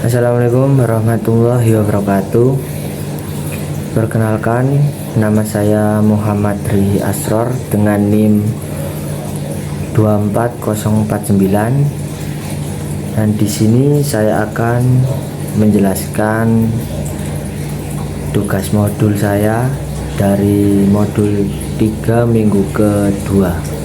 Assalamualaikum warahmatullahi wabarakatuh. Perkenalkan, nama saya Muhammad Ri Asror dengan NIM 24049. Dan di sini saya akan menjelaskan tugas modul saya dari modul 3 minggu kedua.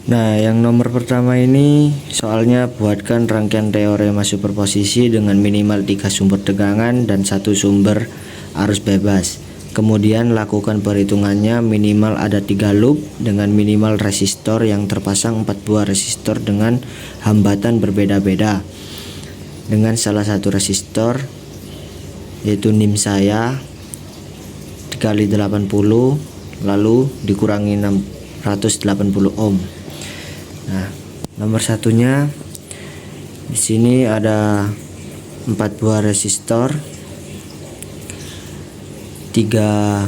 Nah, yang nomor pertama ini soalnya buatkan rangkaian teorema superposisi dengan minimal 3 sumber tegangan dan 1 sumber arus bebas. Kemudian lakukan perhitungannya, minimal ada 3 loop dengan minimal resistor yang terpasang 4 buah resistor dengan hambatan berbeda-beda. Dengan salah satu resistor yaitu NIM saya dikali 80 lalu dikurangi 680 ohm. Nah, nomor satunya di sini ada 4 buah resistor, 3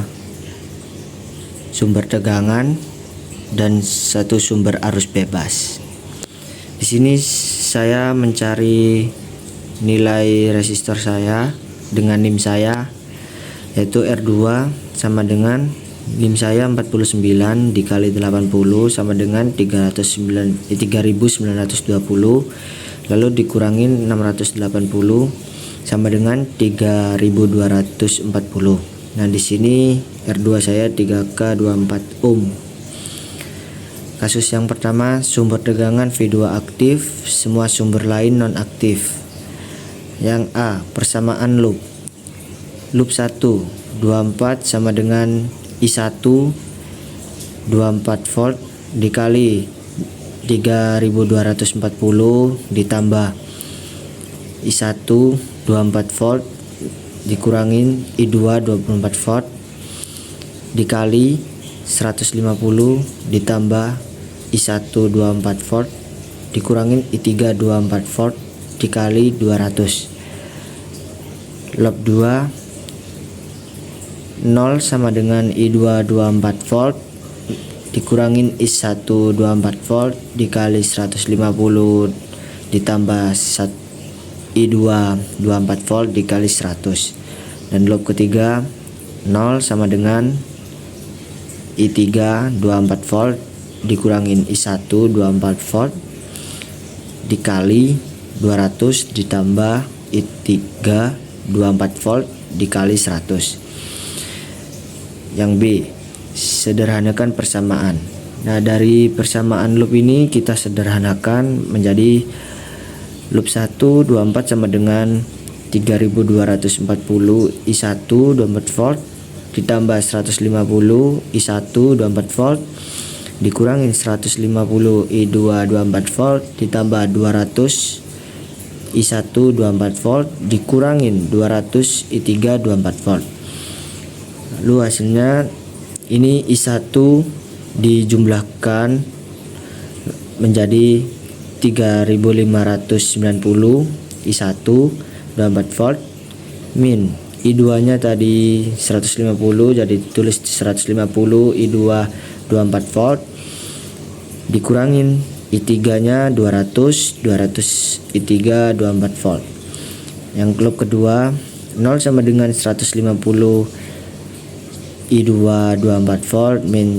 sumber tegangan dan 1 sumber arus bebas. Di sini saya mencari nilai resistor saya dengan NIM saya yaitu R2 sama dengan NIM saya 49 dikali 80 sama dengan 3920, lalu dikurangin 680 sama dengan 3240. Nah, di sini R2 saya 3K24 ohm. Kasus yang pertama, sumber tegangan V2 aktif, semua sumber lain non aktif. Yang A, persamaan loop. Loop 1 24 sama dengan I1 24 volt dikali 3240 ditambah I1 24 volt dikurangin I2 24 volt dikali 150 ditambah I1 24 volt dikurangin I3 24 volt dikali 200. Loop 2 0 sama dengan I2 24 volt dikurangin I1 24 volt dikali 150 ditambah I2 24 volt dikali 100. Dan loop ketiga 0 sama dengan I3 24 volt dikurangin I1 24 volt dikali 200 ditambah I3 24 volt dikali 100. Yang B, sederhanakan persamaan. Nah, dari persamaan loop ini kita sederhanakan menjadi loop 1 24 sama dengan 3240 I1 24 volt ditambah 150 I1 24 volt dikurangin 150 I2 24 volt ditambah 200 I1 24 volt dikurangin 200 I3 24 volt. Lalu hasilnya ini I1 dijumlahkan menjadi 3590 I1 24 volt min I2 nya tadi 150 jadi tulis 150 I2 24 volt dikurangin I3 nya 200 I3 24 volt. Yang loop kedua 0 sama dengan 150 I2 24 volt min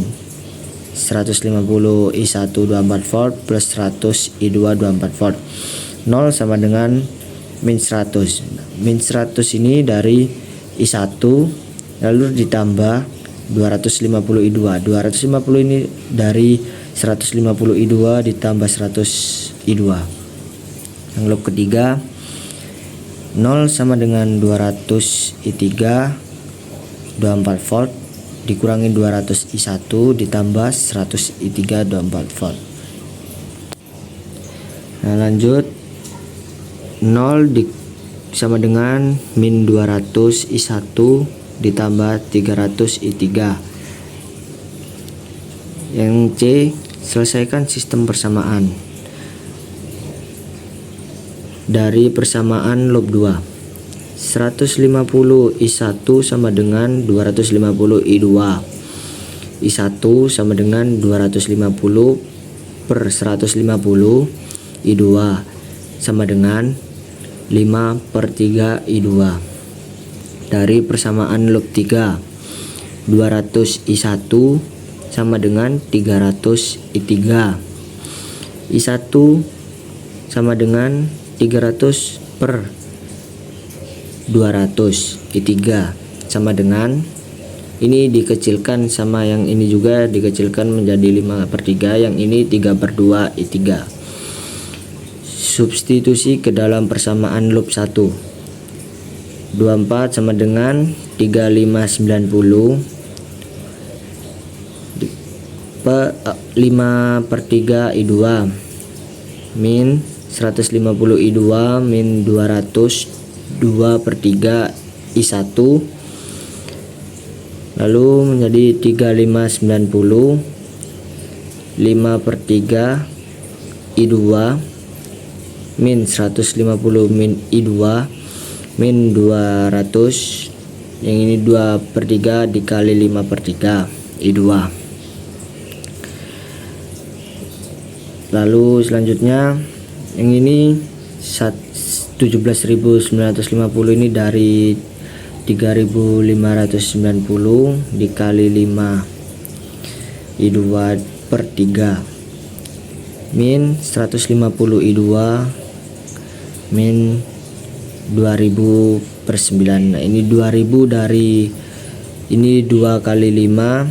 150 I1 24 volt plus 100 I2 24 volt. 0 sama dengan min 100. Min 100 ini dari I1 lalu ditambah 250 I2. 250 ini dari 150 I2 ditambah 100 I2. Yang loop ketiga 0 sama dengan 200 I3 24 volt dikurangin 200 I1 ditambah 100 I3 24 volt. Nah, lanjut 0 sama dengan min 200 I1 ditambah 300 I3. Yang C, selesaikan sistem persamaan. Dari persamaan loop 2 150 I1 sama dengan 250 I2. I1 sama dengan 250 per 150 I2 sama dengan 5/3 I2. Dari persamaan loop 3, 200 I1 sama dengan 300 I3. I1 sama dengan 300 per 200. I3 sama dengan, ini dikecilkan sama yang ini juga dikecilkan menjadi 5/3, yang ini 3/2 I3. Substitusi ke dalam persamaan loop 1. 24 sama dengan 3590 5/3 I2 min 150 I2 min 200 2/3 I1, lalu menjadi 3590 5/3 I2 min 150 min I2 min 200, yang ini 2/3 dikali 5/3 I2. Lalu selanjutnya yang ini 17.950 ini dari 3.590 dikali 5 I2/3 min 150 I2 min 2000/9. Nah, ini 2000 dari ini 2 kali 5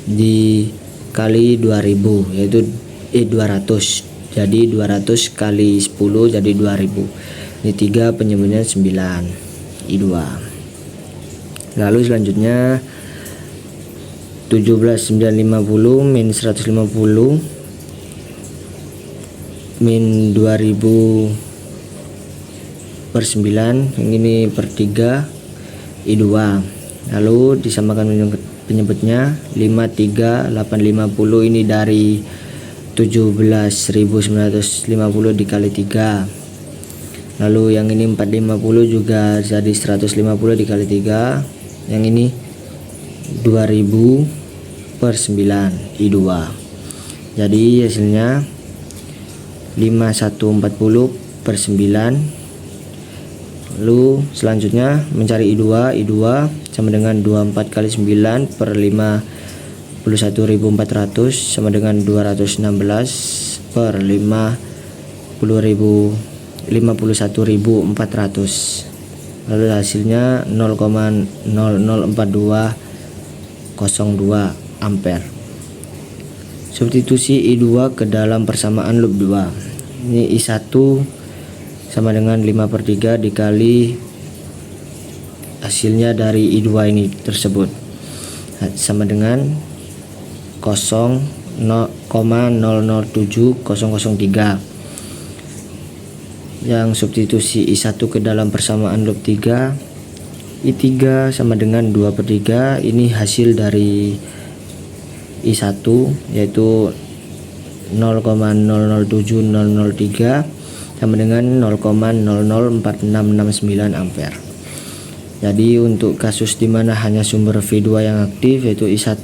dikali 2000 yaitu 200, jadi 200 kali 10 jadi 2000. Ini 3 penyebutnya 9 I2. Lalu selanjutnya 17.950 min 150 min 2000/9, yang ini per 3 I2. Lalu disamakan penyebutnya 53850, ini dari 17.950 dikali 3. Lalu yang ini 450 juga jadi 150 dikali 3, yang ini 2000/9 I2. Jadi hasilnya 5140/9. Lalu selanjutnya mencari I2 sama dengan 24 kali 9 per 51.400 sama dengan 216 per 51.400. Lalu hasilnya 0,004202 ampere. Substitusi I2 ke dalam persamaan loop 2. Ini I1 sama dengan 5/3 dikali hasilnya dari I2 ini tersebut sama dengan 0,007003. Yang substitusi I1 ke dalam persamaan loop 3, I3 sama dengan 2/3, ini hasil dari I1 yaitu 0,007003 sama dengan 0,004669 ampere. Jadi untuk kasus dimana hanya sumber V2 yang aktif yaitu I1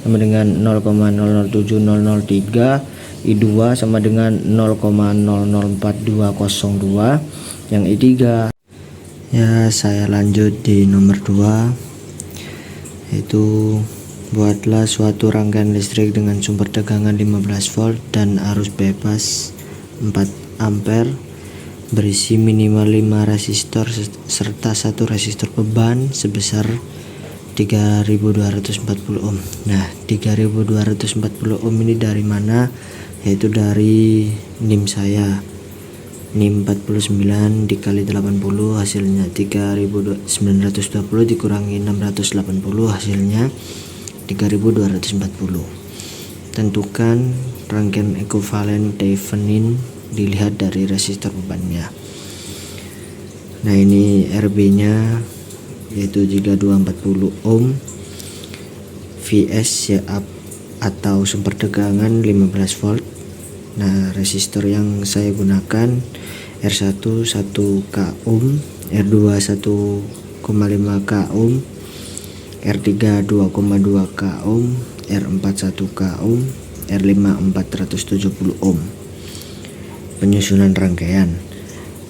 sama dengan 0,007003, I2 sama dengan 0,004202, yang I3. Ya, saya lanjut di nomor 2, yaitu buatlah suatu rangkaian listrik dengan sumber tegangan 15 volt dan arus bebas 4 ampere berisi minimal 5 resistor serta 1 resistor beban sebesar 3240 ohm. Nah, 3240 ohm ini dari mana? Yaitu dari NIM saya. NIM 49 dikali 80 hasilnya 3920 dikurangi 680 hasilnya 3240. Tentukan rangkaian ekuivalen Thevenin dilihat dari resistor bebannya. Nah, ini RB nya yaitu 3240 ohm, VS ya atau sumber tegangan 15 volt. Nah, resistor yang saya gunakan R1 1 k ohm, R2 1,5 k ohm, R3 2,2 k ohm, R4 1 k ohm, R5 470 ohm. Penyusunan rangkaian.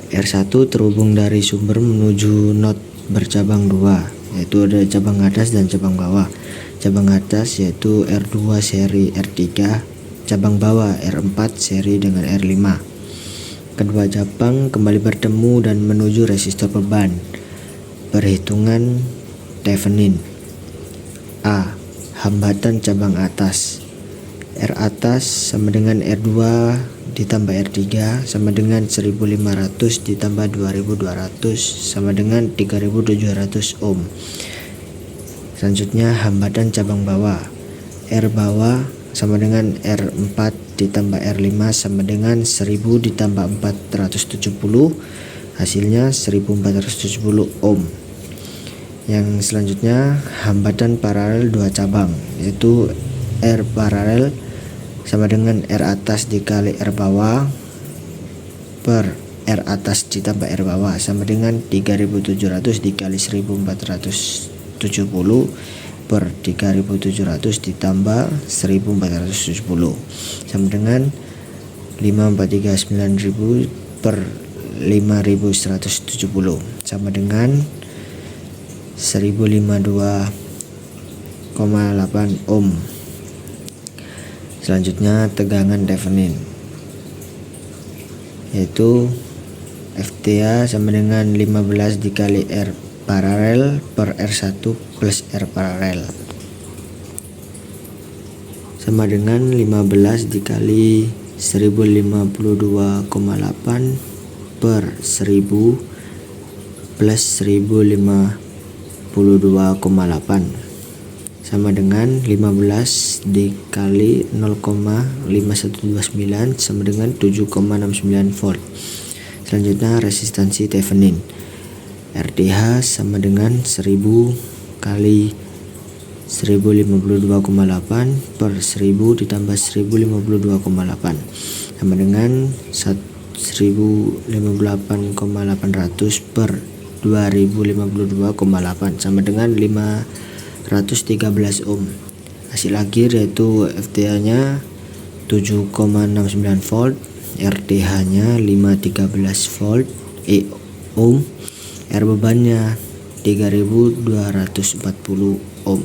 R1 terhubung dari sumber menuju not bercabang 2, yaitu ada cabang atas dan cabang bawah. Cabang atas yaitu R2 seri R3, cabang bawah R4 seri dengan R5. Kedua cabang kembali bertemu dan menuju resistor beban. Perhitungan Thevenin. A. Hambatan cabang atas. R atas sama dengan R2 ditambah R3 sama dengan 1500 ditambah 2200 sama dengan 3700 ohm. Selanjutnya hambatan cabang bawah. R bawah sama dengan R4 ditambah R5 sama dengan 1000 ditambah 470, hasilnya 1470 ohm. Yang selanjutnya hambatan paralel dua cabang, yaitu R paralel sama dengan R atas dikali R bawah per R atas ditambah R bawah sama dengan 3700 dikali 1470 per 3700 ditambah 1470 sama dengan 5439000 per 5170 sama dengan 1052,8 ohm. Selanjutnya tegangan Thevenin, yaitu FTA sama dengan 15 dikali R paralel per R1 plus R paralel sama dengan 15 dikali 1052,8 per 1000 plus 1052,8 sama dengan 15 dikali 0,5129 sama dengan 7,69 volt. Selanjutnya resistansi Thevenin. RTH sama dengan 1000 kali 1052,8 per 1000 ditambah 1052,8 sama dengan 1058,800 per 2052,8 sama dengan 513 ohm. Hasil akhir yaitu FTA nya 7,69 volt, RTH nya 513 volt ohm, R bebannya 3240 ohm.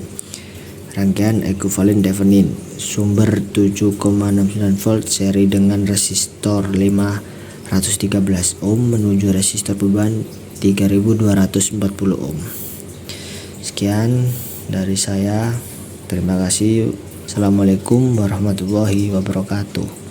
Rangkaian ekuivalen Thevenin, sumber 7,69 volt seri dengan resistor 513 ohm menuju resistor beban 3240 ohm. Sekian dari saya, terima kasih. Assalamualaikum warahmatullahi wabarakatuh.